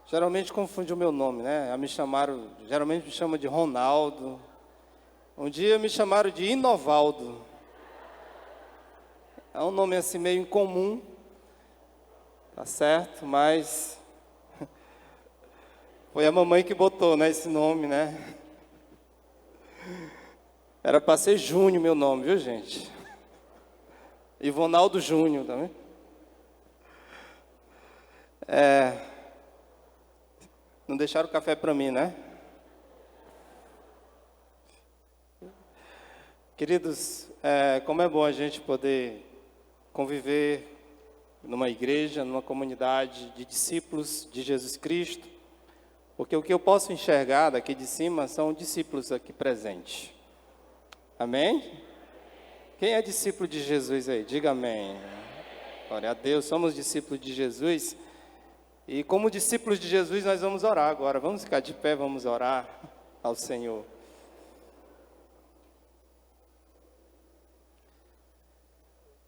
Geralmente confunde o meu nome, né? Geralmente me chamam de Ronaldo. Um dia me chamaram de Inovaldo. É um nome assim meio incomum, tá certo? Mas foi a mamãe que botou, né, esse nome, né? Era para ser Júnior meu nome, viu, gente? Ivonaldo Júnior, tá vendo? Não deixaram o café para mim, né? Queridos, como é bom a gente poder conviver numa igreja, numa comunidade de discípulos de Jesus Cristo, porque o que eu posso enxergar daqui de cima são discípulos aqui presentes. Amém? Quem é discípulo de Jesus aí? Diga amém. Glória a Deus, somos discípulos de Jesus. E como discípulos de Jesus nós vamos orar agora. Vamos ficar de pé, vamos orar ao Senhor.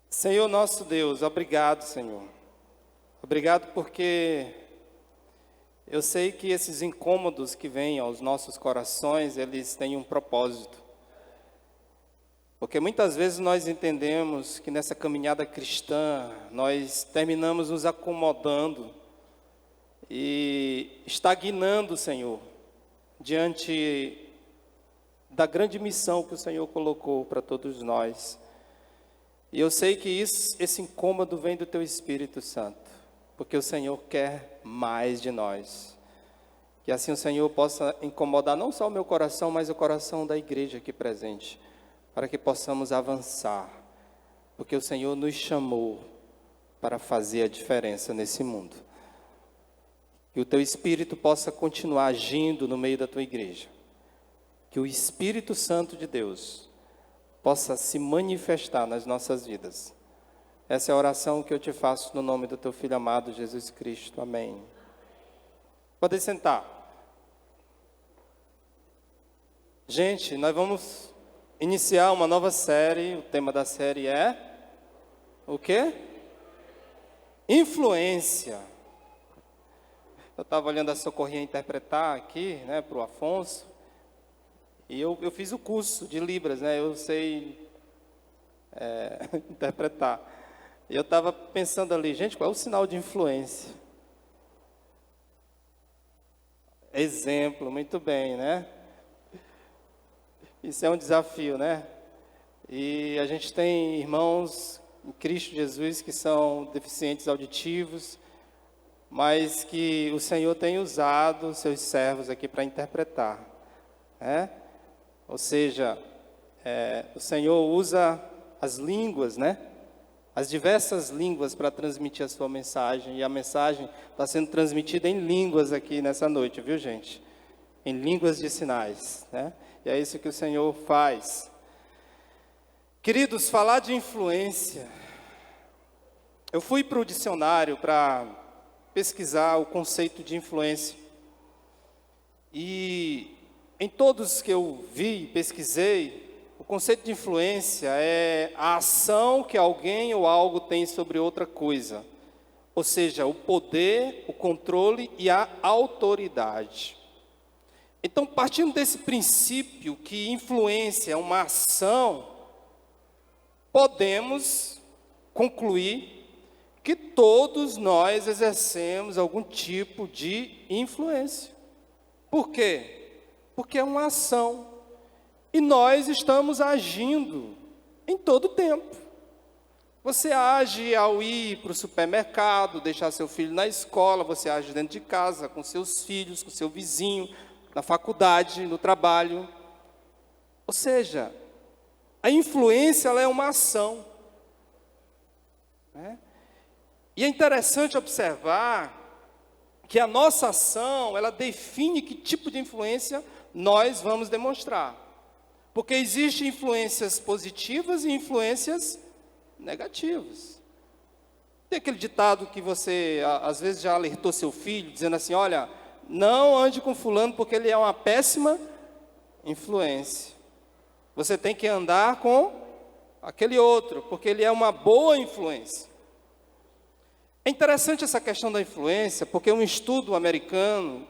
Senhor nosso Deus, obrigado, Senhor. Obrigado porque eu sei que esses incômodos que vêm aos nossos corações, eles têm um propósito. Porque muitas vezes nós entendemos que nessa caminhada cristã, nós terminamos nos acomodando e estagnando, Senhor, diante da grande missão que o Senhor colocou para todos nós. E eu sei que esse incômodo vem do Teu Espírito Santo, porque o Senhor quer mais de nós. Que assim o Senhor possa incomodar não só o meu coração, mas o coração da igreja aqui presente, para que possamos avançar, porque o Senhor nos chamou para fazer a diferença nesse mundo. Que o Teu Espírito possa continuar agindo no meio da Tua igreja. Que o Espírito Santo de Deus possa se manifestar nas nossas vidas. Essa é a oração que eu te faço no nome do Teu Filho amado, Jesus Cristo. Amém. Pode sentar. Gente, nós vamos iniciar uma nova série. O tema da série é o quê? Influência. Eu estava olhando a Socorrinha interpretar aqui, né, para o Afonso. E eu fiz o curso de Libras, né? Eu sei interpretar. E eu estava pensando ali, gente, qual é o sinal de influência? Exemplo, muito bem, né? Isso é um desafio, né? E a gente tem irmãos em Cristo Jesus que são deficientes auditivos, mas que o Senhor tem usado seus servos aqui para interpretar, né? Ou seja, o Senhor usa as línguas, né? As diversas línguas para transmitir a sua mensagem. E a mensagem está sendo transmitida em línguas aqui nessa noite, viu, gente? Em línguas de sinais, né? E é isso que o Senhor faz. Queridos, falar de influência. Eu fui para o dicionário para pesquisar o conceito de influência. E em todos que eu vi, pesquisei, o conceito de influência é a ação que alguém ou algo tem sobre outra coisa. Ou seja, o poder, o controle e a autoridade. Então, partindo desse princípio que influência é uma ação, podemos concluir que todos nós exercemos algum tipo de influência. Por quê? Porque é uma ação. E nós estamos agindo em todo o tempo. Você age ao ir para o supermercado, deixar seu filho na escola, você age dentro de casa, com seus filhos, com seu vizinho, na faculdade, no trabalho. Ou seja, a influência ela é uma ação. Né? E é interessante observar que a nossa ação, ela define que tipo de influência nós vamos demonstrar. Porque existem influências positivas e influências negativas. Tem aquele ditado que você, às vezes, já alertou seu filho, dizendo assim, olha, não ande com fulano porque ele é uma péssima influência. Você tem que andar com aquele outro, porque ele é uma boa influência. É interessante essa questão da influência, porque um estudo americano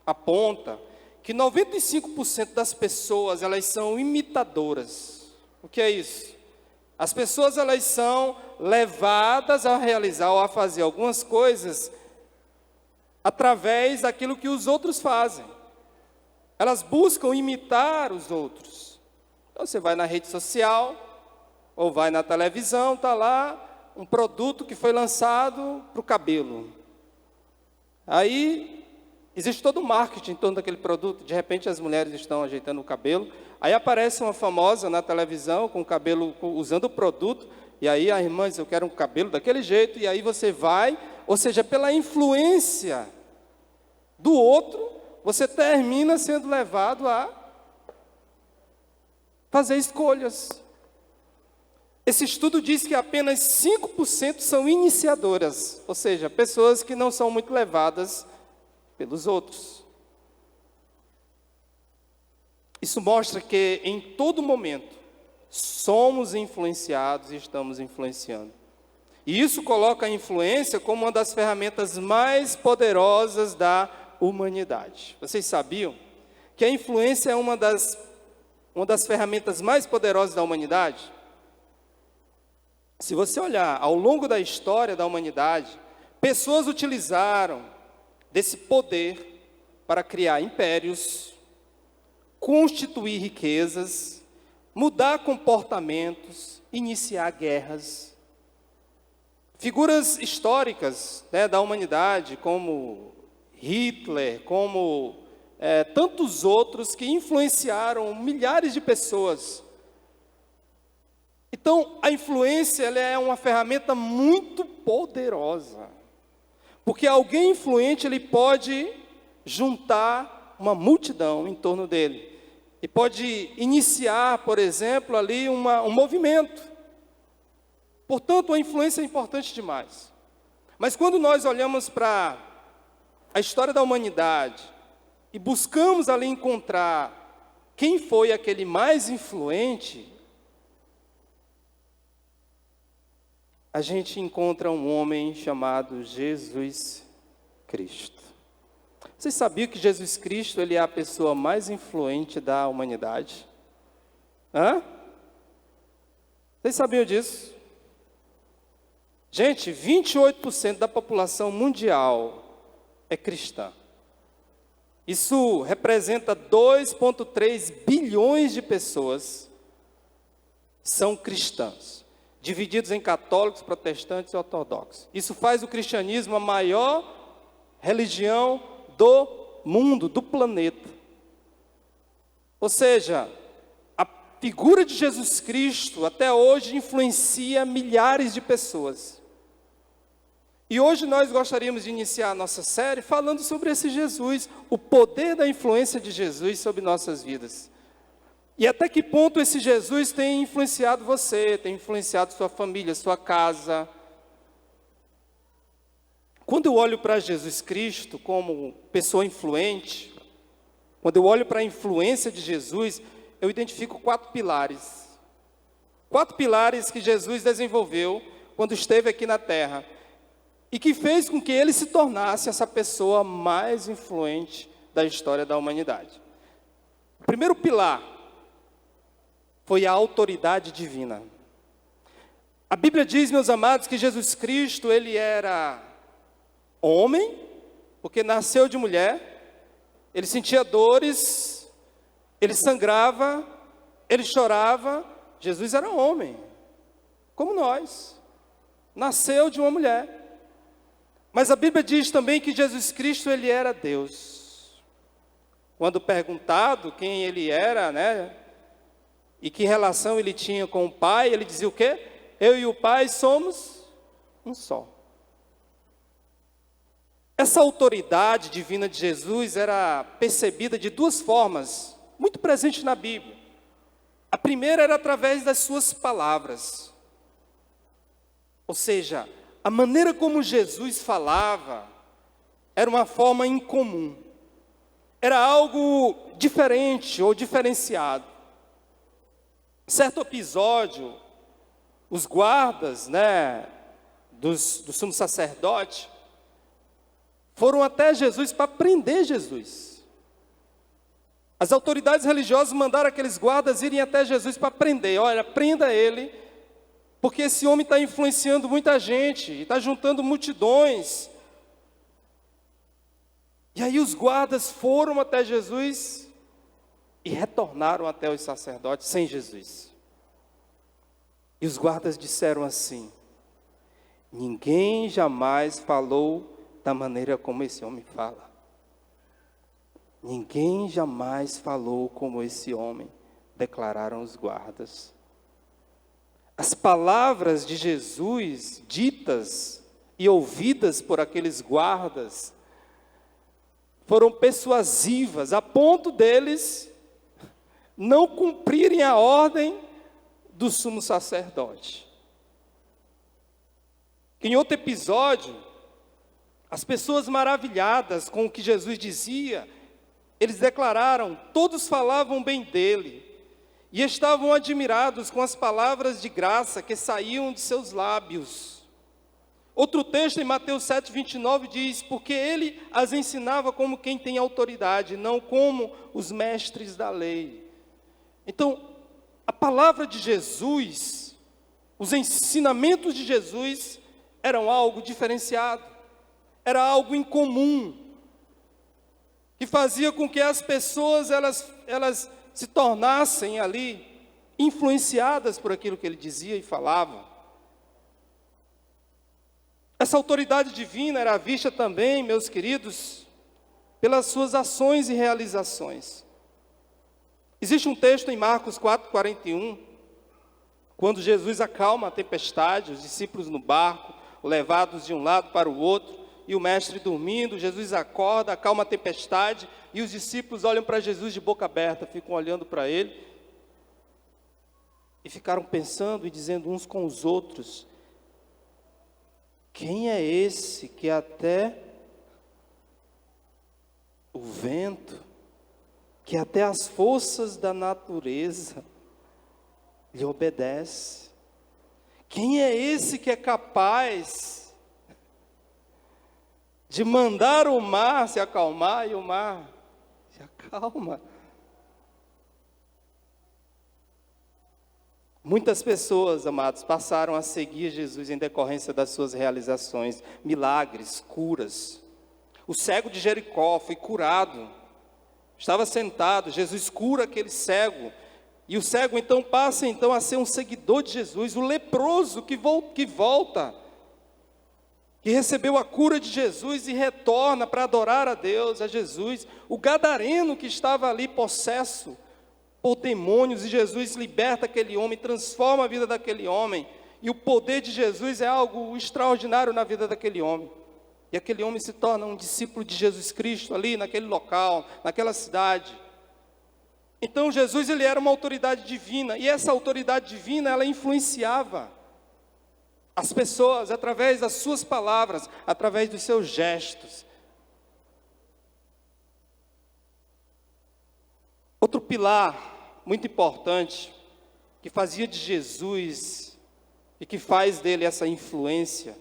aponta que 95% das pessoas, elas são imitadoras. O que é isso? As pessoas, elas são levadas a realizar ou a fazer algumas coisas através daquilo que os outros fazem. Elas buscam imitar os outros. Então, você vai na rede social, ou vai na televisão, está lá um produto que foi lançado para o cabelo. Aí, existe todo o marketing em torno daquele produto. De repente, as mulheres estão ajeitando o cabelo. Aí aparece uma famosa na televisão, com o cabelo, usando o produto. E aí, a irmã diz, eu quero um cabelo daquele jeito. E aí você vai, ou seja, pela influência do outro, você termina sendo levado a fazer escolhas. Esse estudo diz que apenas 5% são iniciadoras, ou seja, pessoas que não são muito levadas pelos outros. Isso mostra que em todo momento somos influenciados e estamos influenciando. E isso coloca a influência como uma das ferramentas mais poderosas da humanidade. Vocês sabiam que a influência é uma das ferramentas mais poderosas da humanidade? Se você olhar ao longo da história da humanidade, pessoas utilizaram desse poder para criar impérios, constituir riquezas, mudar comportamentos, iniciar guerras. Figuras históricas, da humanidade, como Hitler, como tantos outros que influenciaram milhares de pessoas. Então, a influência ela é uma ferramenta muito poderosa. Porque alguém influente, ele pode juntar uma multidão em torno dele. E pode iniciar, por exemplo, ali um movimento. Portanto, a influência é importante demais. Mas quando nós olhamos para a história da humanidade e buscamos ali encontrar quem foi aquele mais influente, a gente encontra um homem chamado Jesus Cristo. Vocês sabiam que Jesus Cristo ele é a pessoa mais influente da humanidade? Vocês sabiam disso? Gente, 28% da população mundial é cristã. Isso representa 2,3 bilhões de pessoas são cristãs, divididos em católicos, protestantes e ortodoxos. Isso faz o cristianismo a maior religião do mundo, do planeta. Ou seja, a figura de Jesus Cristo até hoje influencia milhares de pessoas. E hoje nós gostaríamos de iniciar a nossa série falando sobre esse Jesus, o poder da influência de Jesus sobre nossas vidas. E até que ponto esse Jesus tem influenciado você, tem influenciado sua família, sua casa. Quando eu olho para Jesus Cristo como pessoa influente, quando eu olho para a influência de Jesus, eu identifico 4 pilares. 4 pilares que Jesus desenvolveu quando esteve aqui na terra. E que fez com que ele se tornasse essa pessoa mais influente da história da humanidade. O primeiro pilar foi a autoridade divina. A Bíblia diz, meus amados, que Jesus Cristo, ele era homem, porque nasceu de mulher, ele sentia dores, ele sangrava, ele chorava. Jesus era homem, como nós, nasceu de uma mulher. Mas a Bíblia diz também que Jesus Cristo, ele era Deus. Quando perguntado quem ele era, e que relação ele tinha com o Pai, ele dizia o quê? Eu e o Pai somos um só. Essa autoridade divina de Jesus era percebida de 2 formas, muito presente na Bíblia. A primeira era através das suas palavras. Ou seja, a maneira como Jesus falava era uma forma incomum. Era algo diferente ou diferenciado. Certo episódio, os guardas, do sumo sacerdote, foram até Jesus para prender Jesus. As autoridades religiosas mandaram aqueles guardas irem até Jesus para prender. Olha, prenda ele, porque esse homem está influenciando muita gente, está juntando multidões. E aí os guardas foram até Jesus e retornaram até os sacerdotes sem Jesus. E os guardas disseram assim: ninguém jamais falou da maneira como esse homem fala. Ninguém jamais falou como esse homem, declararam os guardas. As palavras de Jesus, ditas e ouvidas por aqueles guardas, foram persuasivas, a ponto deles não cumprirem a ordem do sumo sacerdote. Em outro episódio, as pessoas maravilhadas com o que Jesus dizia, eles declararam, todos falavam bem dele, e estavam admirados com as palavras de graça que saíam de seus lábios. Outro texto em Mateus 7:29 diz, porque ele as ensinava como quem tem autoridade, não como os mestres da lei. Então, a palavra de Jesus, os ensinamentos de Jesus eram algo diferenciado, era algo incomum, que fazia com que as pessoas, elas se tornassem ali influenciadas por aquilo que ele dizia e falava. Essa autoridade divina era vista também, meus queridos, pelas suas ações e realizações. Existe um texto em Marcos 4:41, quando Jesus acalma a tempestade, os discípulos no barco, levados de um lado para o outro, e o mestre dormindo, Jesus acorda, acalma a tempestade, e os discípulos olham para Jesus de boca aberta, ficam olhando para ele, e ficaram pensando e dizendo uns com os outros, quem é esse que até o vento, que até as forças da natureza lhe obedece? Quem é esse que é capaz de mandar o mar se acalmar e o mar se acalma? Muitas pessoas, amados, passaram a seguir Jesus em decorrência das suas realizações, milagres, curas. O cego de Jericó foi curado, estava sentado, Jesus cura aquele cego, e o cego então passa então a ser um seguidor de Jesus. O leproso que volta, que recebeu a cura de Jesus e retorna para adorar a Deus, a Jesus. O gadareno que estava ali possesso por demônios, e Jesus liberta aquele homem, transforma a vida daquele homem, e o poder de Jesus é algo extraordinário na vida daquele homem, e aquele homem se torna um discípulo de Jesus Cristo ali naquele local, naquela cidade. Então Jesus, ele era uma autoridade divina, e essa autoridade divina, ela influenciava as pessoas através das suas palavras, através dos seus gestos. Outro pilar muito importante, que fazia de Jesus, e que faz dele essa influência,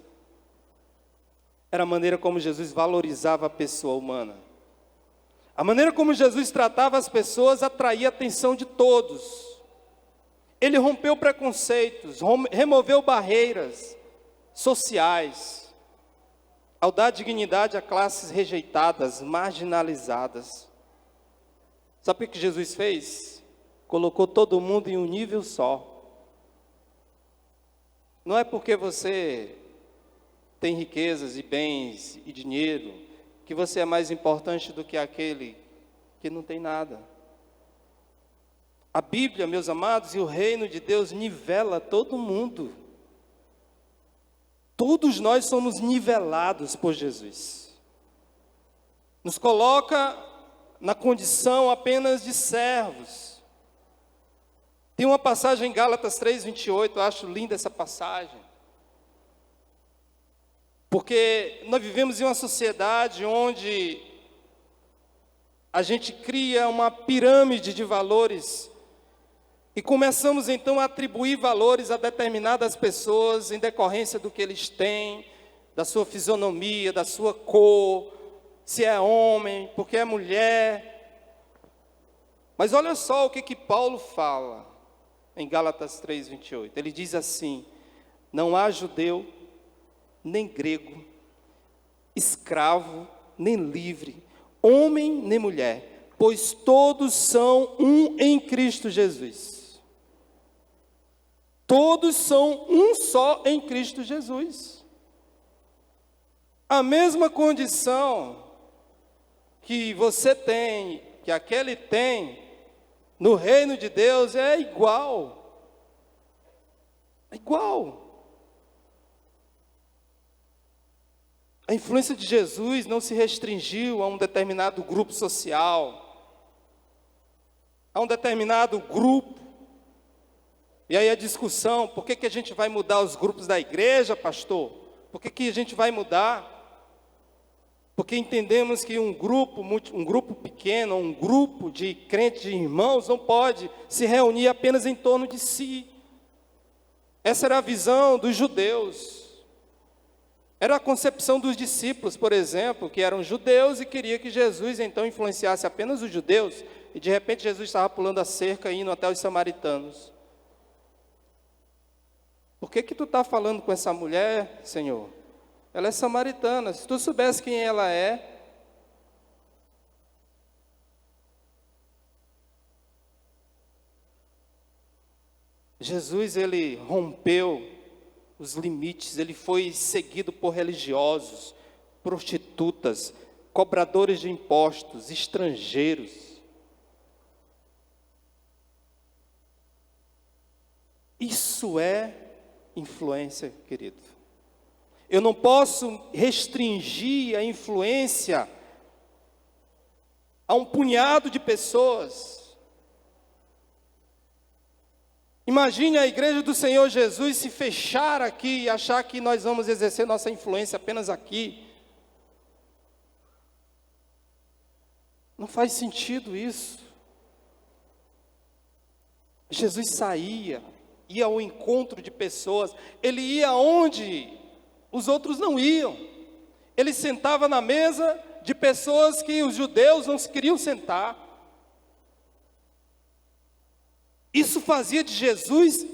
era a maneira como Jesus valorizava a pessoa humana. A maneira como Jesus tratava as pessoas atraía a atenção de todos. Ele rompeu preconceitos, removeu barreiras sociais, ao dar dignidade a classes rejeitadas, marginalizadas. Sabe o que Jesus fez? Colocou todo mundo em um nível só. Não é porque você tem riquezas e bens e dinheiro que você é mais importante do que aquele que não tem nada. A Bíblia, meus amados, e o reino de Deus nivela todo mundo. Todos nós somos nivelados por Jesus. Nos coloca na condição apenas de servos. Tem uma passagem em Gálatas 3:28, eu acho linda essa passagem. Porque nós vivemos em uma sociedade onde a gente cria uma pirâmide de valores, E começamos então a atribuir valores a determinadas pessoas em decorrência do que eles têm, da sua fisionomia, da sua cor, se é homem, porque é mulher. Mas olha só o que Paulo fala em Gálatas 3:28. Ele diz assim: não há judeu, nem grego, escravo, nem livre, homem nem mulher, pois todos são um em Cristo Jesus. Todos são um só em Cristo Jesus. A mesma condição que você tem, que aquele tem, no reino de Deus é igual. É igual. A influência de Jesus não se restringiu a um determinado grupo social, a um determinado grupo. E aí a discussão, por que a gente vai mudar os grupos da igreja, pastor? Por que a gente vai mudar? Porque entendemos que um grupo pequeno, um grupo de crentes, de irmãos, não pode se reunir apenas em torno de si. Essa era a visão dos judeus. Era a concepção dos discípulos, por exemplo, que eram judeus e queria que Jesus então influenciasse apenas os judeus. E de repente Jesus estava pulando a cerca e indo até os samaritanos. Por que tu está falando com essa mulher, Senhor? Ela é samaritana. Se tu soubesse quem ela é. Jesus, ele rompeu os limites. Ele foi seguido por religiosos, prostitutas, cobradores de impostos, estrangeiros. Isso é influência, querido. Eu não posso restringir a influência a um punhado de pessoas. Imagine a igreja do Senhor Jesus se fechar aqui e achar que nós vamos exercer nossa influência apenas aqui. Não faz sentido isso. Jesus saía, ia ao encontro de pessoas, ele ia onde os outros não iam. Ele sentava na mesa de pessoas que os judeus não se queriam sentar. Isso fazia de Jesus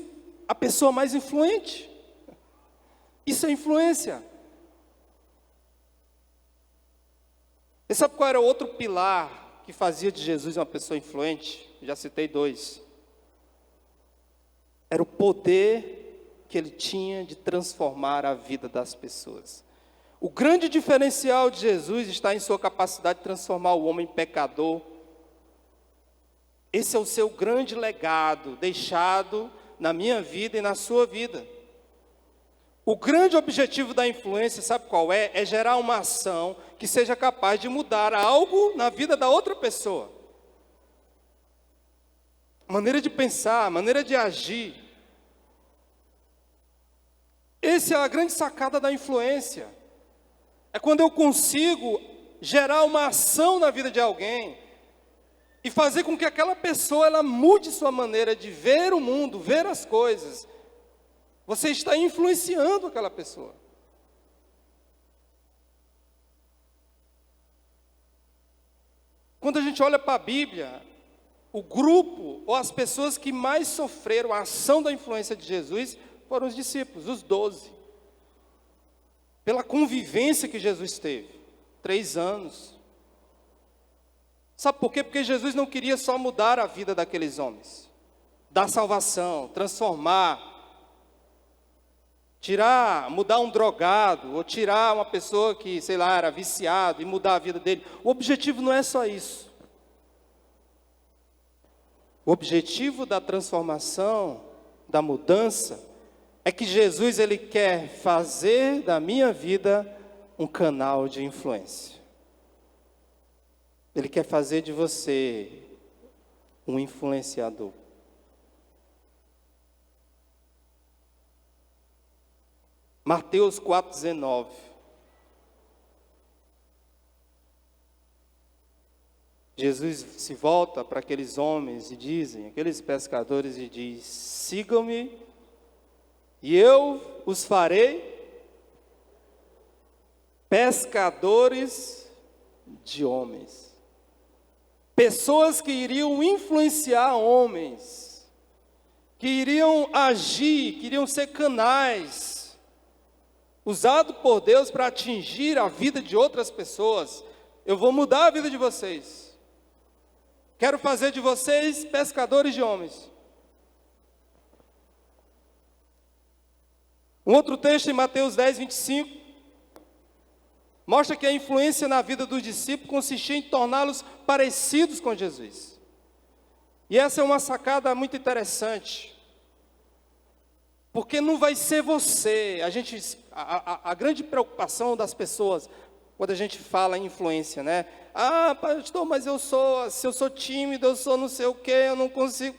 a pessoa mais influente. Isso é influência. E sabe qual era o outro pilar que fazia de Jesus uma pessoa influente? Já citei dois. Era o poder que ele tinha de transformar a vida das pessoas. O grande diferencial de Jesus está em sua capacidade de transformar o homem pecador. Esse é o seu grande legado, deixado na minha vida e na sua vida. O grande objetivo da influência, sabe qual é? É gerar uma ação que seja capaz de mudar algo na vida da outra pessoa. Maneira de pensar, maneira de agir. Essa é a grande sacada da influência. É quando eu consigo gerar uma ação na vida de alguém e fazer com que aquela pessoa ela mude sua maneira de ver o mundo, ver as coisas. Você está influenciando aquela pessoa. Quando a gente olha para a Bíblia, o grupo ou as pessoas que mais sofreram a ação da influência de Jesus foram os discípulos, os 12. Pela convivência que Jesus teve, 3 anos. Sabe por quê? Porque Jesus não queria só mudar a vida daqueles homens, dar salvação, transformar, mudar um drogado, ou tirar uma pessoa que, sei lá, era viciado e mudar a vida dele. O objetivo não é só isso. O objetivo da transformação, da mudança, é que Jesus ele quer fazer da minha vida um canal de influência. Ele quer fazer de você um influenciador. Mateus 4,19. Jesus se volta para aqueles homens e dizem, aqueles pescadores, e diz: sigam-me e eu os farei pescadores de homens. Pessoas que iriam influenciar homens, que iriam agir, que iriam ser canais, usados por Deus para atingir a vida de outras pessoas. Eu vou mudar a vida de vocês. Quero fazer de vocês pescadores de homens. Um outro texto em Mateus 10, 25, mostra que a influência na vida dos discípulos consistia em torná-los parecidos com Jesus. E essa é uma sacada muito interessante. Porque não vai ser você. A grande preocupação das pessoas, quando a gente fala em influência, né? Ah, pastor, mas se eu sou tímido, eu sou não sei o quê, eu não consigo.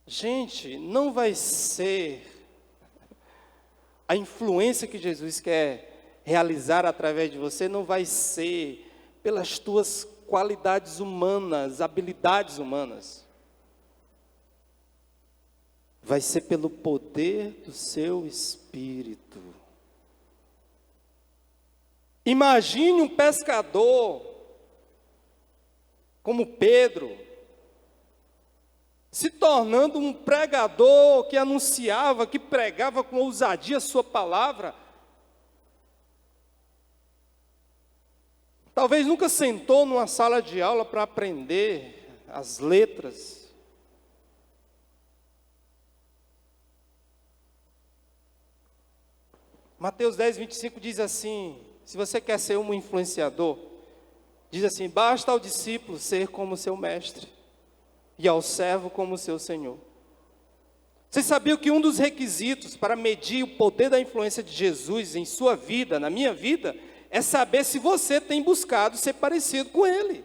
Gente, não vai ser a influência que Jesus quer realizar através de você, não vai ser pelas tuas qualidades humanas, habilidades humanas. Vai ser pelo poder do seu Espírito. Imagine um pescador como Pedro, se tornando um pregador que anunciava, que pregava com ousadia a sua palavra. Talvez nunca sentou numa sala de aula para aprender as letras. Mateus 10, 25 diz assim, se você quer ser um influenciador, diz assim: basta ao discípulo ser como seu mestre, e ao servo como seu senhor. Vocês sabiam que um dos requisitos para medir o poder da influência de Jesus em sua vida, na minha vida, é saber se você tem buscado ser parecido com Ele.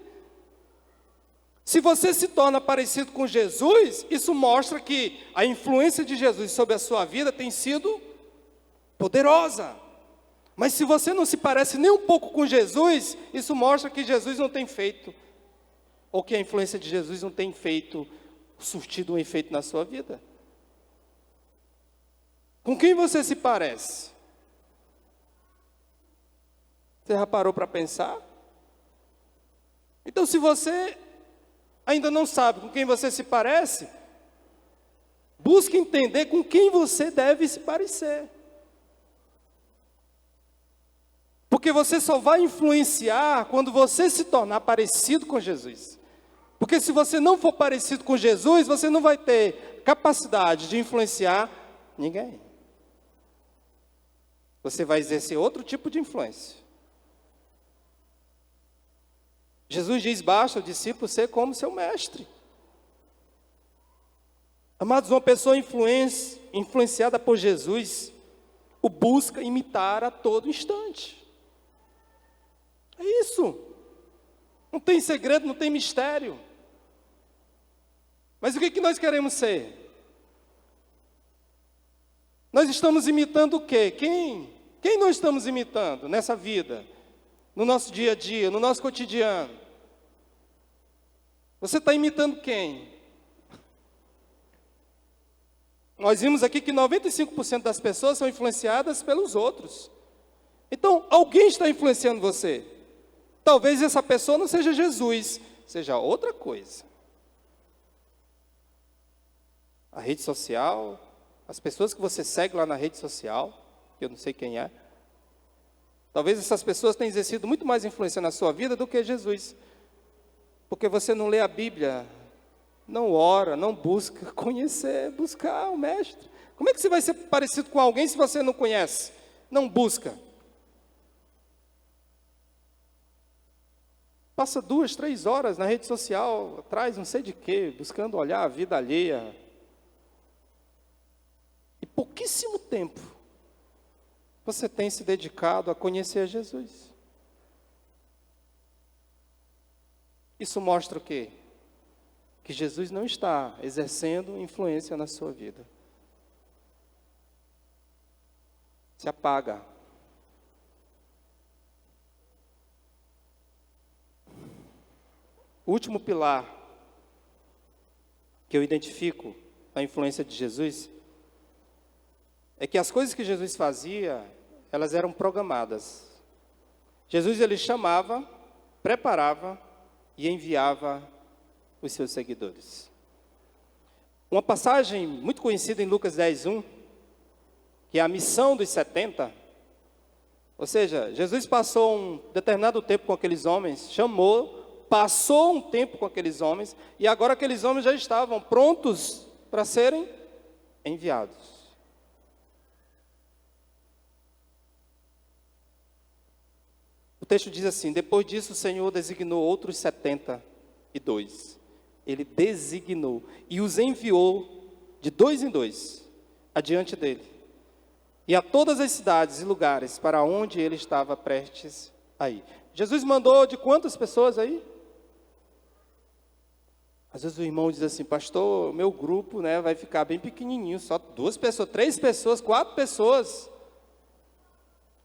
Se você se torna parecido com Jesus, isso mostra que a influência de Jesus sobre a sua vida tem sido poderosa. Mas se você não se parece nem um pouco com Jesus, isso mostra que Jesus não tem feito, ou que a influência de Jesus não tem surtido um efeito na sua vida. Com quem você se parece? Você já parou para pensar? Então, se você ainda não sabe com quem você se parece, busque entender com quem você deve se parecer. Porque você só vai influenciar quando você se tornar parecido com Jesus. Porque se você não for parecido com Jesus, você não vai ter capacidade de influenciar ninguém. Você vai exercer outro tipo de influência. Jesus diz: basta o discípulo ser como seu mestre. Amados, uma pessoa influenciada por Jesus, o busca imitar a todo instante. É isso. Não tem segredo, não tem mistério. Mas o que nós queremos ser? Nós estamos imitando o quê? Quem nós estamos imitando nessa vida? No nosso dia a dia, no nosso cotidiano? Você está imitando quem? Nós vimos aqui que 95% das pessoas são influenciadas pelos outros. Então, alguém está influenciando você. Talvez essa pessoa não seja Jesus, seja outra coisa. A rede social, as pessoas que você segue lá na rede social, que eu não sei quem é. Talvez essas pessoas tenham exercido muito mais influência na sua vida do que Jesus. Porque você não lê a Bíblia, não ora, não busca conhecer, buscar o Mestre. Como é que você vai ser parecido com alguém se você não conhece? Não busca. Passa 2, 3 horas na rede social, atrás não sei de quê, buscando olhar a vida alheia. E pouquíssimo tempo você tem se dedicado a conhecer a Jesus. Isso mostra o quê? Que Jesus não está exercendo influência na sua vida. Se apaga. O último pilar que eu identifico na influência de Jesus é que as coisas que Jesus fazia, elas eram programadas. Jesus, ele chamava, preparava e enviava os seus seguidores. Uma passagem muito conhecida em Lucas 10:1, que é a missão dos 70, ou seja, Jesus passou um determinado tempo com aqueles homens, chamou, passou um tempo com aqueles homens, e agora aqueles homens já estavam prontos para serem enviados. O texto diz assim: depois disso o Senhor designou outros 72. Ele designou e os enviou de 2 em 2 adiante dele, e a todas as cidades e lugares para onde ele estava prestes a ir. Jesus mandou de quantas pessoas aí? Às vezes o irmão diz assim: pastor, meu grupo, né, vai ficar bem pequenininho, só 2 pessoas, 3 pessoas, 4 pessoas.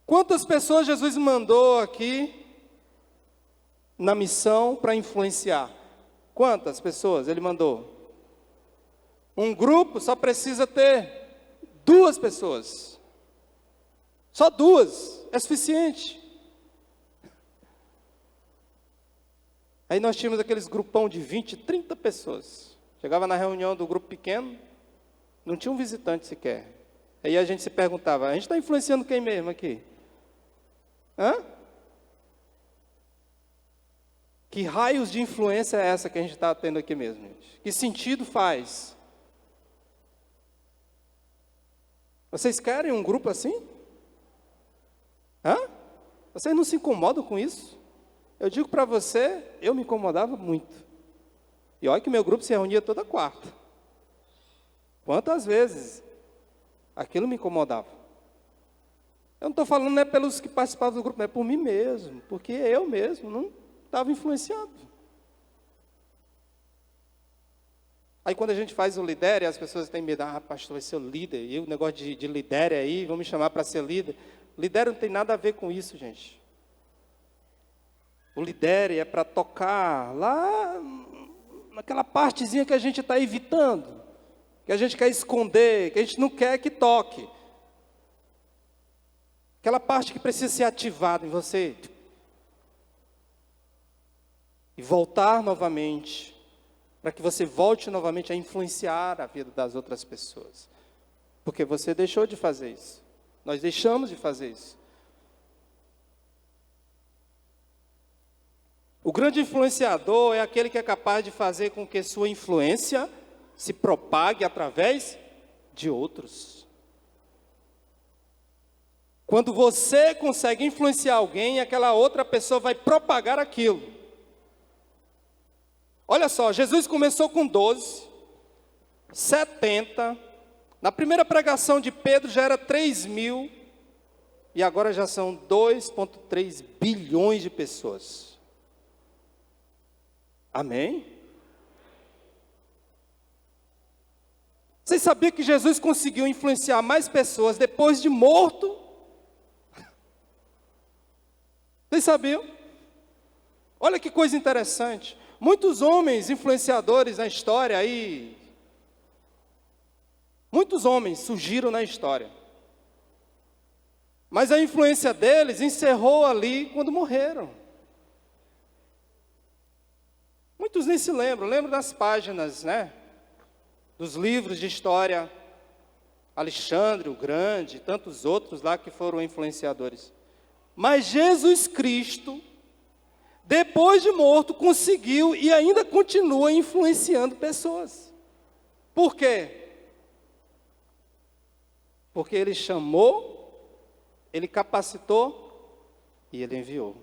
Quantas pessoas Jesus mandou aqui na missão para influenciar? Quantas pessoas ele mandou? Um grupo só precisa ter 2 pessoas. Só 2 é suficiente. Aí nós tínhamos aqueles grupão de 20, 30 pessoas. Chegava na reunião do grupo pequeno, não tinha um visitante sequer. Aí a gente se perguntava: a gente está influenciando quem mesmo aqui? Hã? Que raios de influência é essa que a gente está tendo aqui mesmo, gente? Que sentido faz? Vocês querem um grupo assim? Hã? Vocês não se incomodam com isso? Eu digo para você, eu me incomodava muito. E olha que meu grupo se reunia toda quarta. Quantas vezes aquilo me incomodava? Eu não estou falando, não é pelos que participavam do grupo, não é por mim mesmo, porque eu mesmo não estava influenciando. Aí quando a gente faz o lidere, as pessoas têm medo: ah, pastor, vai ser o líder, e o negócio de lidere aí, vão me chamar para ser líder. Lidere não tem nada a ver com isso, gente. O lidere é para tocar lá naquela partezinha que a gente está evitando, que a gente quer esconder, que a gente não quer que toque. Aquela parte que precisa ser ativada em você. E voltar novamente, para que você volte novamente a influenciar a vida das outras pessoas. Porque você deixou de fazer isso. Nós deixamos de fazer isso. O grande influenciador é aquele que é capaz de fazer com que sua influência se propague através de outros. Quando você consegue influenciar alguém, aquela outra pessoa vai propagar aquilo. Olha só, Jesus começou com 12, 70, na primeira pregação de Pedro já era 3.000, e agora já são 2,3 bilhões de pessoas. Amém? Vocês sabiam que Jesus conseguiu influenciar mais pessoas depois de morto? Vocês sabiam? Olha que coisa interessante. Muitos homens influenciadores na história aí, muitos homens surgiram na história. Mas a influência deles encerrou ali quando morreram. Muitos nem se lembram. Lembro das páginas, né? Dos livros de história. Alexandre o Grande, e tantos outros lá que foram influenciadores. Mas Jesus Cristo, depois de morto, conseguiu e ainda continua influenciando pessoas. Por quê? Porque Ele chamou, Ele capacitou e Ele enviou.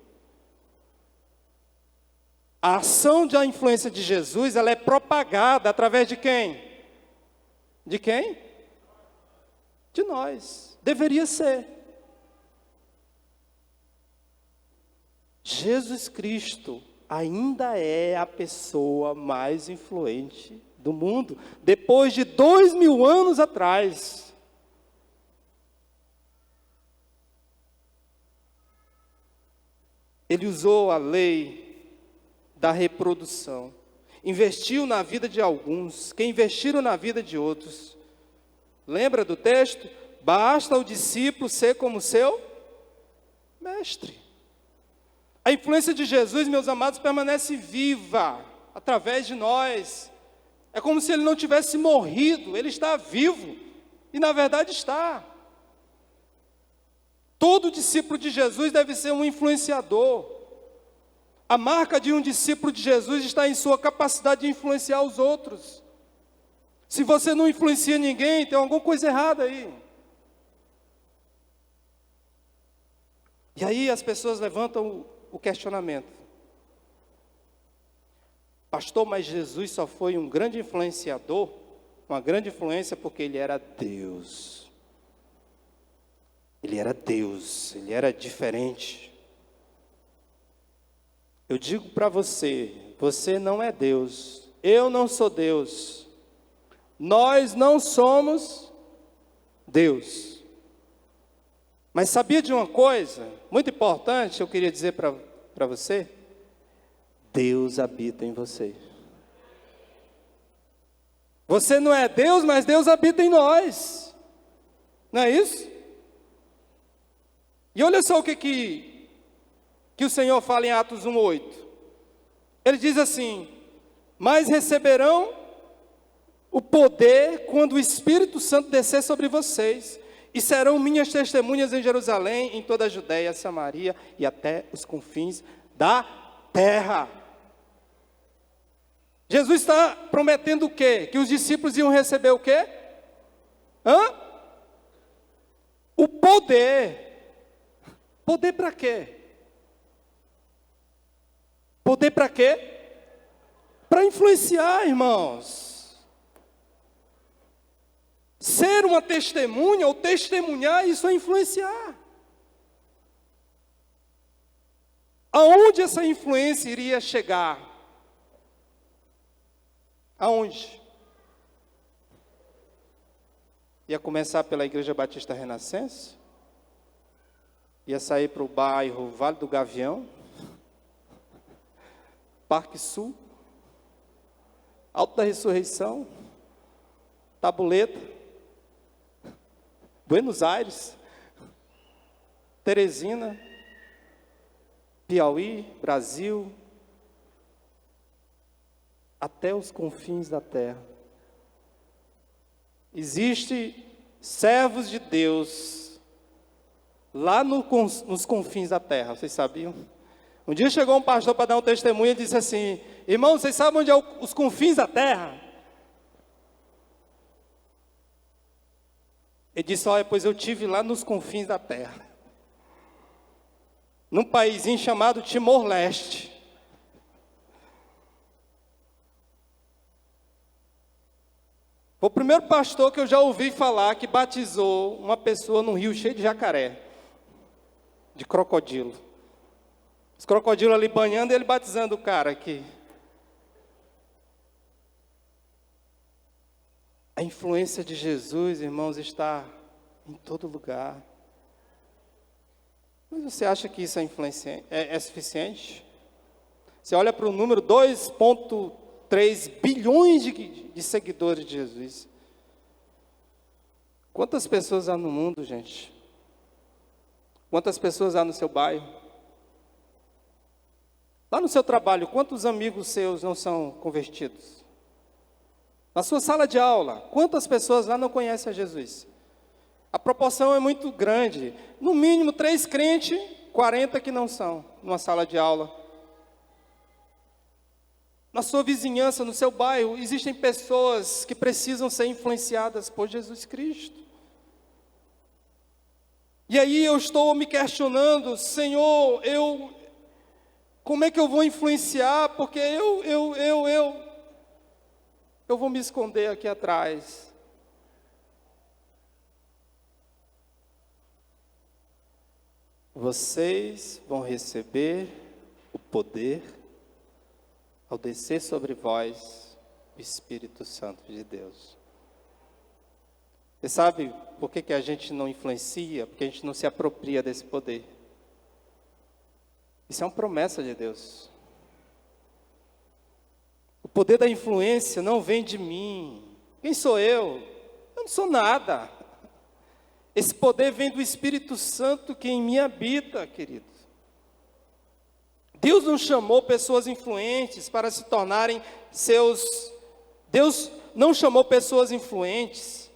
A ação da influência de Jesus, ela é propagada através de quem? De quem? De nós. Deveria ser. Jesus Cristo ainda é a pessoa mais influente do mundo, depois de 2000 anos atrás. Ele usou a lei da reprodução. Investiu na vida de alguns, que investiram na vida de outros. Lembra do texto? Basta o discípulo ser como seu mestre. A influência de Jesus, meus amados, permanece viva através de nós. É como se ele não tivesse morrido, ele está vivo. E na verdade está. Todo discípulo de Jesus deve ser um influenciador. A marca de um discípulo de Jesus está em sua capacidade de influenciar os outros. Se você não influencia ninguém, tem alguma coisa errada aí. E aí as pessoas levantam o questionamento. Pastor, mas Jesus só foi um grande influenciador, uma grande influência porque ele era Deus. Ele era Deus, ele era diferente. Eu digo para você, você não é Deus, eu não sou Deus, nós não somos Deus. Mas sabia de uma coisa muito importante, eu queria dizer para você? Deus habita em você. Você não é Deus, mas Deus habita em nós. Não é isso? E olha só o que o Senhor fala em Atos 1:8. Ele diz assim: mas receberão o poder quando o Espírito Santo descer sobre vocês, e serão minhas testemunhas em Jerusalém, em toda a Judéia, Samaria e até os confins da terra. Jesus está prometendo o quê? Que os discípulos iam receber o quê? O poder. Poder para quê? Poder para quê? Para influenciar, irmãos. Ser uma testemunha ou testemunhar, isso é influenciar. Aonde essa influência iria chegar? Aonde? Ia começar pela Igreja Batista Renascença? Ia sair para o bairro Vale do Gavião? Parque Sul? Alto da Ressurreição? Tabuleta? Buenos Aires? Teresina? Piauí? Brasil? Até os confins da terra. Existem servos de Deus lá nos confins da terra, vocês sabiam? Um dia chegou um pastor para dar um testemunho e disse assim: irmão, vocês sabem onde é os confins da terra? Ele disse: olha, pois eu tive lá nos confins da terra, num paísinho chamado Timor-Leste. Foi o primeiro pastor que eu já ouvi falar que batizou uma pessoa num rio cheio de jacaré, de crocodilo. Os crocodilos ali banhando e ele batizando o cara aqui. A influência de Jesus, irmãos, está em todo lugar. Mas você acha que isso é suficiente? Você olha para o número 2,3 bilhões de seguidores de Jesus. Quantas pessoas há no mundo, gente? Quantas pessoas há no seu bairro? Lá no seu trabalho, quantos amigos seus não são convertidos? Na sua sala de aula, quantas pessoas lá não conhecem a Jesus? A proporção é muito grande. No mínimo 3 crentes, 40 que não são, numa sala de aula. Na sua vizinhança, no seu bairro, existem pessoas que precisam ser influenciadas por Jesus Cristo. E aí eu estou me questionando: Senhor, como é que eu vou influenciar? Porque eu vou me esconder aqui atrás. Vocês vão receber o poder ao descer sobre vós o Espírito Santo de Deus. Você sabe por que a gente não influencia? Porque a gente não se apropria desse poder. Isso é uma promessa de Deus. O poder da influência não vem de mim. Quem sou eu? Eu não sou nada. Esse poder vem do Espírito Santo que em mim habita, querido. Deus não chamou pessoas influentes para se tornarem seus... Deus não chamou pessoas influentes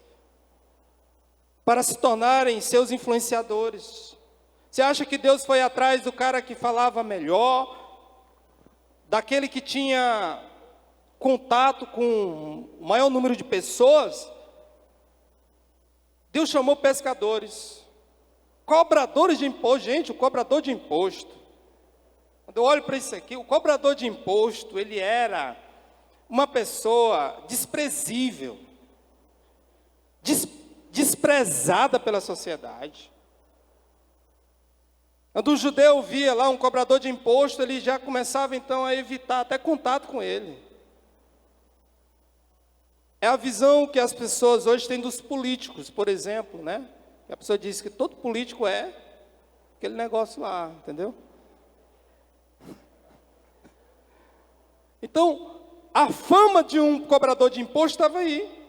para se tornarem seus influenciadores. Você acha que Deus foi atrás do cara que falava melhor, daquele que tinha contato com o maior número de pessoas? Deus chamou pescadores, cobradores de imposto. Gente, o cobrador de imposto, quando eu olho para isso aqui, o cobrador de imposto, ele era uma pessoa desprezível, desprezada pela sociedade. Quando um judeu via lá um cobrador de imposto, ele já começava então a evitar até contato com ele. É a visão que as pessoas hoje têm dos políticos, por exemplo, né? A pessoa diz que todo político é aquele negócio lá, entendeu? Então, a fama de um cobrador de imposto estava aí.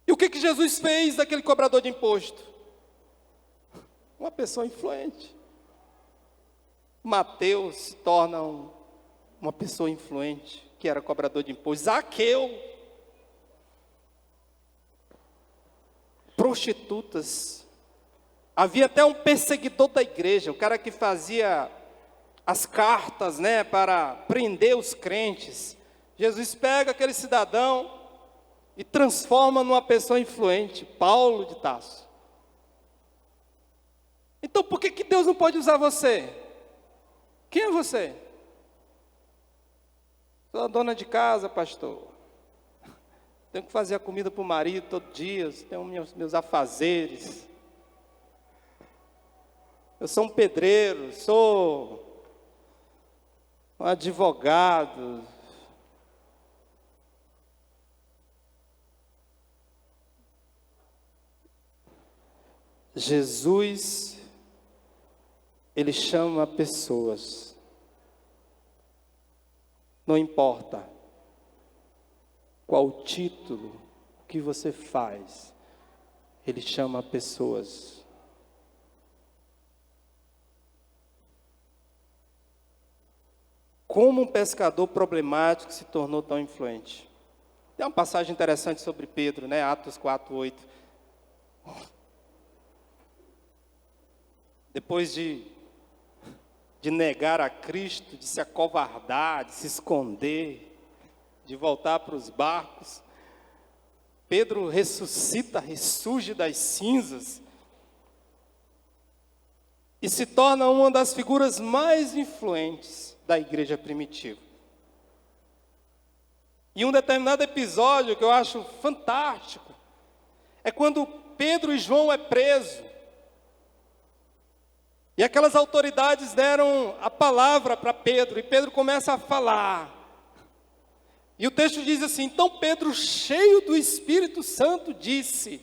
E o que Jesus fez daquele cobrador de imposto? Uma pessoa influente. Mateus se torna uma pessoa influente, que era cobrador de imposto. Zaqueu. Prostitutas. Havia até um perseguidor da igreja, o cara que fazia as cartas, né, para prender os crentes. Jesus pega aquele cidadão e transforma numa pessoa influente, Paulo de Tarso. Então por que Deus não pode usar você? Quem é você? Sou a dona de casa, pastor. Tenho que fazer a comida para o marido todo dia, tenho meus afazeres. Eu sou um pedreiro, sou um advogado. Jesus, ele chama pessoas. Não importa qual o título, o que você faz, ele chama pessoas. Como um pescador problemático se tornou tão influente? Tem uma passagem interessante sobre Pedro, né? Atos 4:8. Depois de negar a Cristo, de se acovardar, de se esconder, de voltar para os barcos, Pedro ressuscita, ressurge das cinzas e se torna uma das figuras mais influentes da igreja primitiva. E um determinado episódio que eu acho fantástico é quando Pedro e João é preso. E aquelas autoridades deram a palavra para Pedro, e Pedro começa a falar. E o texto diz assim: então Pedro, cheio do Espírito Santo, disse.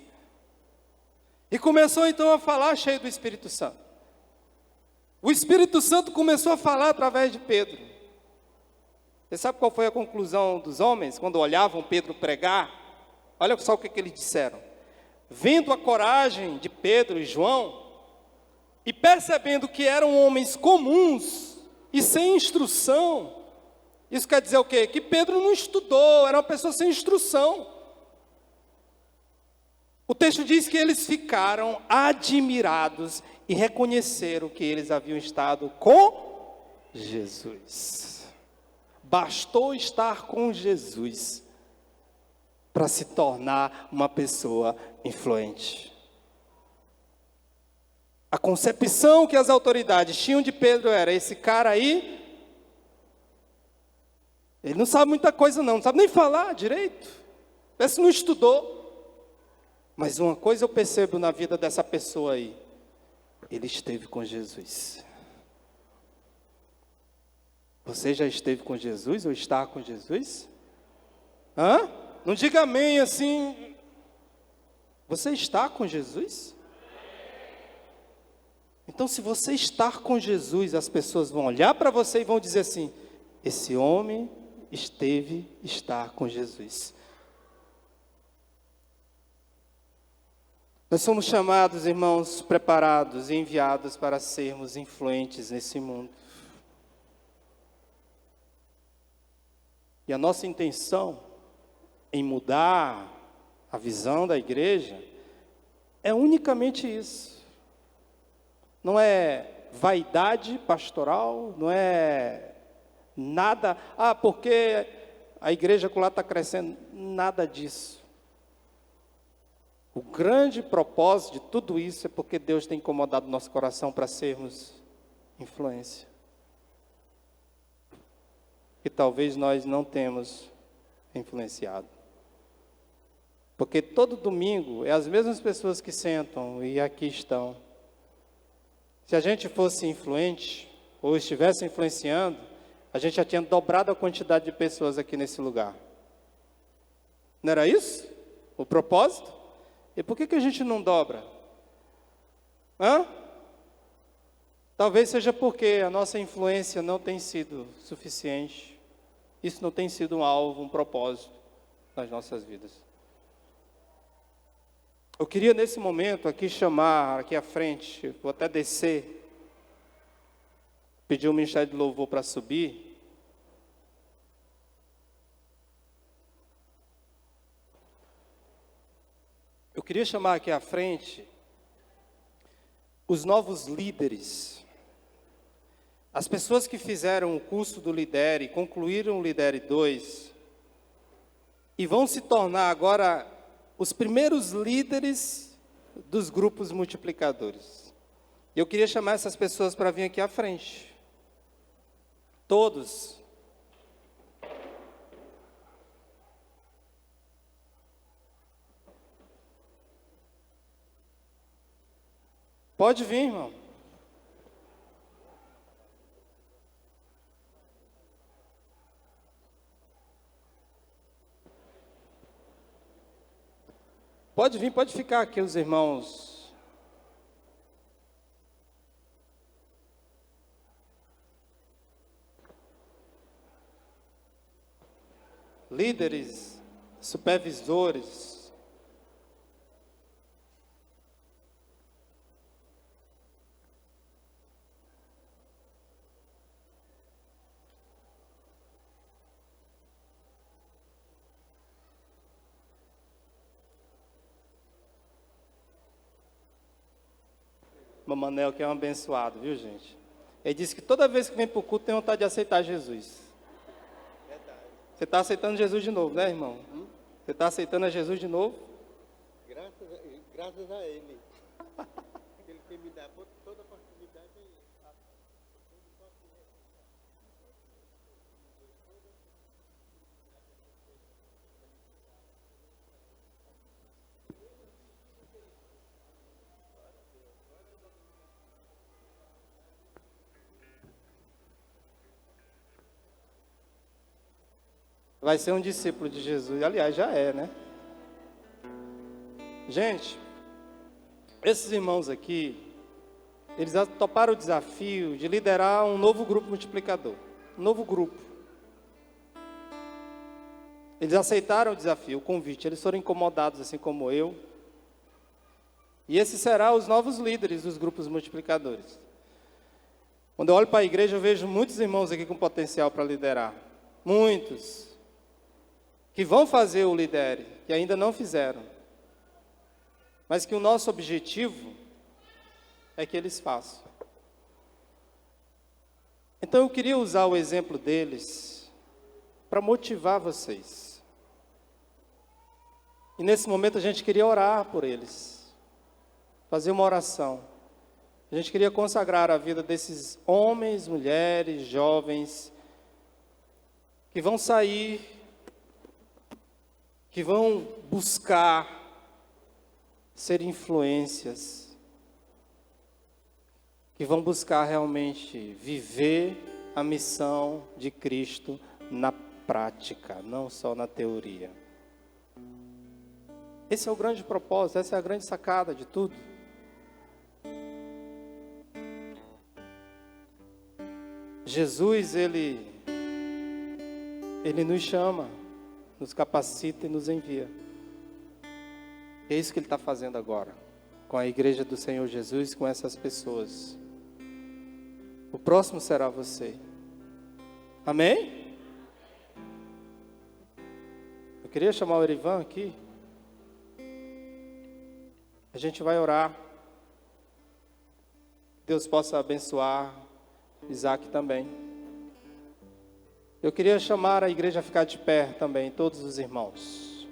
E começou então a falar cheio do Espírito Santo. O Espírito Santo começou a falar através de Pedro. Você sabe qual foi a conclusão dos homens quando olhavam Pedro pregar? Olha só o que eles disseram. Vendo a coragem de Pedro e João, e percebendo que eram homens comuns e sem instrução, isso quer dizer o quê? Que Pedro não estudou, era uma pessoa sem instrução. O texto diz que eles ficaram admirados e reconheceram que eles haviam estado com Jesus. Bastou estar com Jesus para se tornar uma pessoa influente. A concepção que as autoridades tinham de Pedro era: esse cara aí, ele não sabe muita coisa não sabe nem falar direito, parece que não estudou. Mas uma coisa eu percebo na vida dessa pessoa aí: ele esteve com Jesus. Você já esteve com Jesus ou está com Jesus? Hã? Não diga amém assim. Você está com Jesus? Então, se você estar com Jesus, as pessoas vão olhar para você e vão dizer assim: esse homem está com Jesus. Nós somos chamados, irmãos, preparados e enviados para sermos influentes nesse mundo. E a nossa intenção em mudar a visão da igreja é unicamente isso. Não é vaidade pastoral, não é nada, porque a igreja lá está crescendo, nada disso. O grande propósito de tudo isso é porque Deus tem incomodado nosso coração para sermos influência. E talvez nós não temos influenciado. Porque todo domingo é as mesmas pessoas que sentam e aqui estão. Se a gente fosse influente, ou estivesse influenciando, a gente já tinha dobrado a quantidade de pessoas aqui nesse lugar. Não era isso? O propósito? E por que a gente não dobra? Talvez seja porque a nossa influência não tem sido suficiente. Isso não tem sido um alvo, um propósito nas nossas vidas. Eu queria nesse momento aqui chamar, aqui à frente, vou até descer, pedir o Ministério de Louvor para subir. Eu queria chamar aqui à frente os novos líderes, as pessoas que fizeram o curso do Lidere, concluíram o Lidere 2 e vão se tornar agora os primeiros líderes dos grupos multiplicadores. E eu queria chamar essas pessoas para vir aqui à frente. Todos. Pode vir, irmão. Pode vir, pode ficar aqui os irmãos. Líderes, supervisores. Mamanel, que é um abençoado, viu, gente? Ele disse que toda vez que vem para o culto tem vontade de aceitar Jesus. Verdade. Você está aceitando Jesus de novo, né, irmão? Você está aceitando a Jesus de novo? Graças a Ele. Ele tem me dado toda a oportunidade. Vai ser um discípulo de Jesus. Aliás, já é, né? Gente, esses irmãos aqui, eles toparam o desafio de liderar um novo grupo multiplicador. Um novo grupo. Eles aceitaram o desafio, o convite. Eles foram incomodados, assim como eu. E esses serão os novos líderes dos grupos multiplicadores. Quando eu olho para a igreja, eu vejo muitos irmãos aqui com potencial para liderar. Muitos. Que vão fazer o lidere, que ainda não fizeram. Mas que o nosso objetivo é que eles façam. Então eu queria usar o exemplo deles para motivar vocês. E nesse momento a gente queria orar por eles. Fazer uma oração. A gente queria consagrar a vida desses homens, mulheres, jovens, que vão sair, que vão buscar ser influências, que vão buscar realmente viver a missão de Cristo na prática, não só na teoria. Esse é o grande propósito, essa é a grande sacada de tudo. Jesus, Ele nos chama, nos capacita e nos envia. É isso que Ele está fazendo agora, com a igreja do Senhor Jesus, com essas pessoas. O próximo será você. Amém? Eu queria chamar o Erivan aqui. A gente vai orar. Deus possa abençoar Isaac também. Eu queria chamar a igreja a ficar de pé também, todos os irmãos.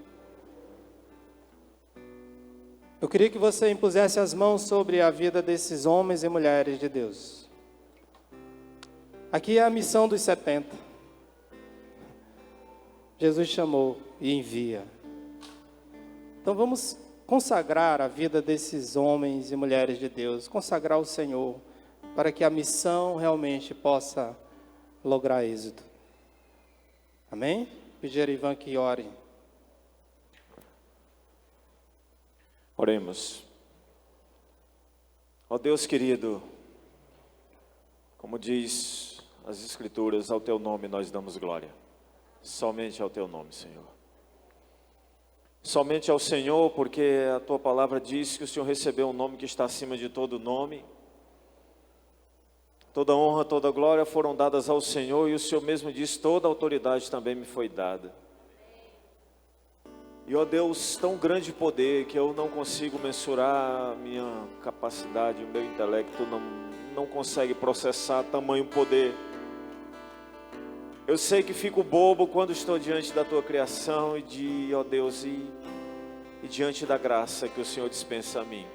Eu queria que você impusesse as mãos sobre a vida desses homens e mulheres de Deus. Aqui é a missão dos 70. Jesus chamou e envia. Então vamos consagrar a vida desses homens e mulheres de Deus, consagrar o Senhor, para que a missão realmente possa lograr êxito. Amém? Pedir a Ivan que ore. Oremos. Ó Deus querido, como diz as Escrituras, ao Teu nome nós damos glória. Somente ao Teu nome, Senhor. Somente ao Senhor, porque a Tua palavra diz que o Senhor recebeu um nome que está acima de todo nome. Toda honra, toda glória foram dadas ao Senhor, e o Senhor mesmo diz, toda autoridade também me foi dada. E ó Deus, tão grande poder que eu não consigo mensurar a minha capacidade, o meu intelecto não consegue processar tamanho poder. Eu sei que fico bobo quando estou diante da Tua criação ó Deus, e diante da graça que o Senhor dispensa a mim.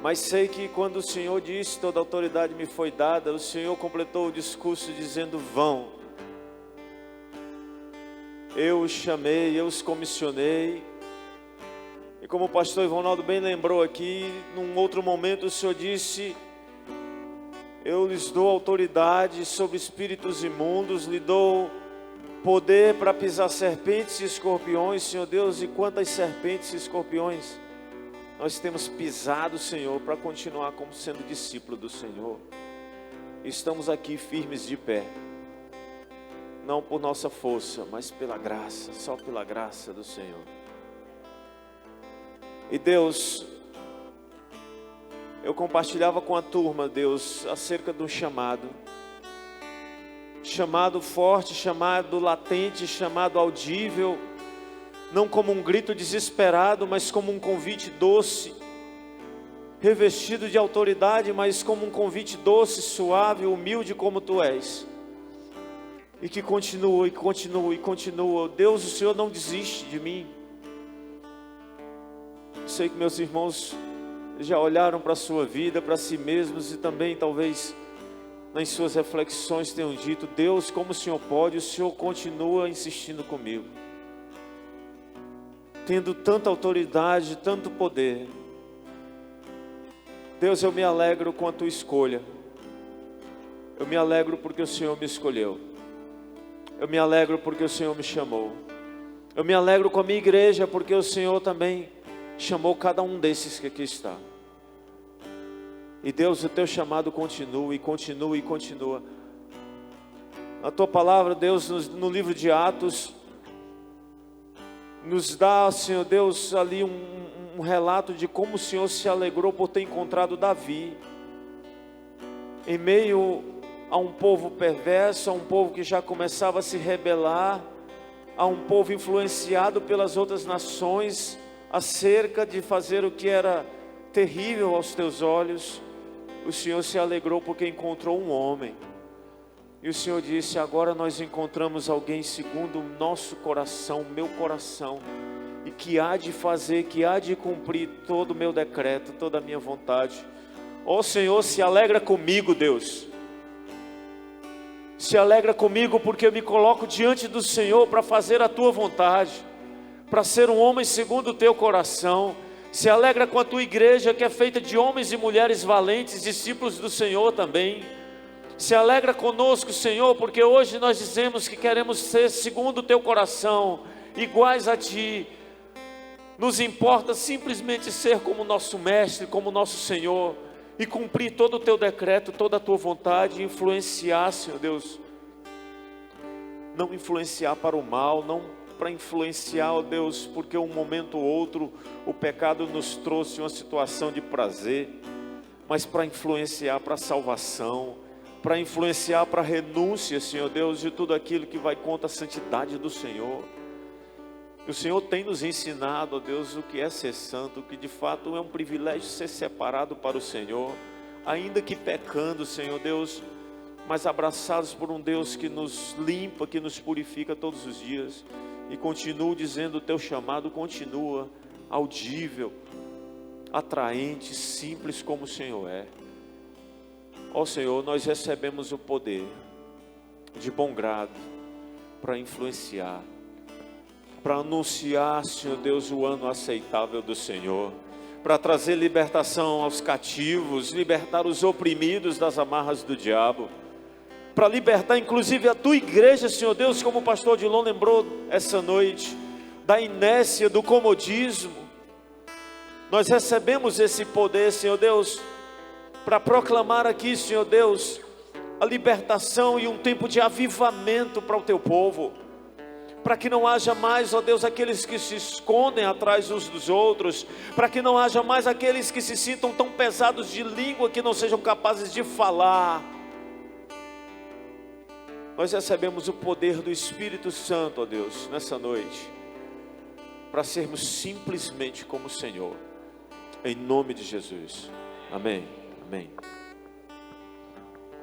Mas sei que quando o Senhor disse, toda autoridade me foi dada, o Senhor completou o discurso dizendo, vão. Eu os chamei, eu os comissionei. E como o pastor Ivonaldo bem lembrou aqui, num outro momento o Senhor disse, eu lhes dou autoridade sobre espíritos imundos, lhe dou poder para pisar serpentes e escorpiões, Senhor Deus, e quantas serpentes e escorpiões nós temos pisado, Senhor, para continuar como sendo discípulo do Senhor. Estamos aqui firmes de pé, não por nossa força, mas pela graça, só pela graça do Senhor. E Deus, eu compartilhava com a turma, Deus, acerca do chamado forte, chamado latente, chamado audível, não como um grito desesperado, mas como um convite doce, revestido de autoridade, mas como um convite doce, suave, humilde como Tu és. E que continua, e continua, e continua. Deus, o Senhor não desiste de mim. Sei que meus irmãos já olharam para a sua vida, para si mesmos, e também talvez nas suas reflexões tenham dito, Deus, como o Senhor pode, o Senhor continua insistindo comigo. Tendo tanta autoridade, tanto poder. Deus, eu me alegro com a Tua escolha. Eu me alegro porque o Senhor me escolheu. Eu me alegro porque o Senhor me chamou. Eu me alegro com a minha igreja porque o Senhor também chamou cada um desses que aqui está. E Deus, o Teu chamado continua e continua e continua. A Tua palavra, Deus, no livro de Atos, nos dá, Senhor Deus, ali um relato de como o Senhor se alegrou por ter encontrado Davi, em meio a um povo perverso, a um povo que já começava a se rebelar, a um povo influenciado pelas outras nações, acerca de fazer o que era terrível aos Teus olhos. O Senhor se alegrou porque encontrou um homem. E o Senhor disse, agora nós encontramos alguém segundo o nosso coração, o meu coração, e que há de fazer, que há de cumprir todo o meu decreto, toda a minha vontade. Ó Senhor, se alegra comigo, Deus. Se alegra comigo porque eu me coloco diante do Senhor para fazer a Tua vontade, para ser um homem segundo o Teu coração. Se alegra com a Tua igreja que é feita de homens e mulheres valentes, discípulos do Senhor também. Se alegra conosco, Senhor, porque hoje nós dizemos que queremos ser segundo o Teu coração, iguais a Ti. Nos importa simplesmente ser como nosso Mestre, como nosso Senhor. e cumprir todo o teu decreto, toda a tua vontade, e influenciar, Senhor Deus, não influenciar para o mal, não para influenciar, ó Deus, porque um momento ou outro o pecado nos trouxe uma situação de prazer, mas para influenciar para a salvação, para influenciar para a renúncia, Senhor Deus, de tudo aquilo que vai contra a santidade do Senhor. O Senhor tem nos ensinado, ó Deus, o que é ser santo, que de fato é um privilégio ser separado para o Senhor, ainda que pecando, Senhor Deus, mas abraçados por um Deus que nos limpa, que nos purifica todos os dias. E continuo dizendo, o teu chamado continua audível, atraente, simples como o Senhor é. Ó Senhor, nós recebemos o poder de bom grado para influenciar, para anunciar, Senhor Deus, o ano aceitável do Senhor, para trazer libertação aos cativos, libertar os oprimidos das amarras do diabo, para libertar inclusive a tua igreja, Senhor Deus, como o pastor Dilon lembrou essa noite, da inércia, do comodismo. Nós recebemos esse poder, Senhor Deus, para proclamar aqui, Senhor Deus, a libertação e um tempo de avivamento para o teu povo, para que não haja mais, ó Deus, aqueles que se escondem atrás uns dos outros, para que não haja mais aqueles que se sintam tão pesados de língua que não sejam capazes de falar. Nós recebemos o poder do Espírito Santo, ó Deus, nessa noite, para sermos simplesmente como o Senhor, em nome de Jesus, amém, amém.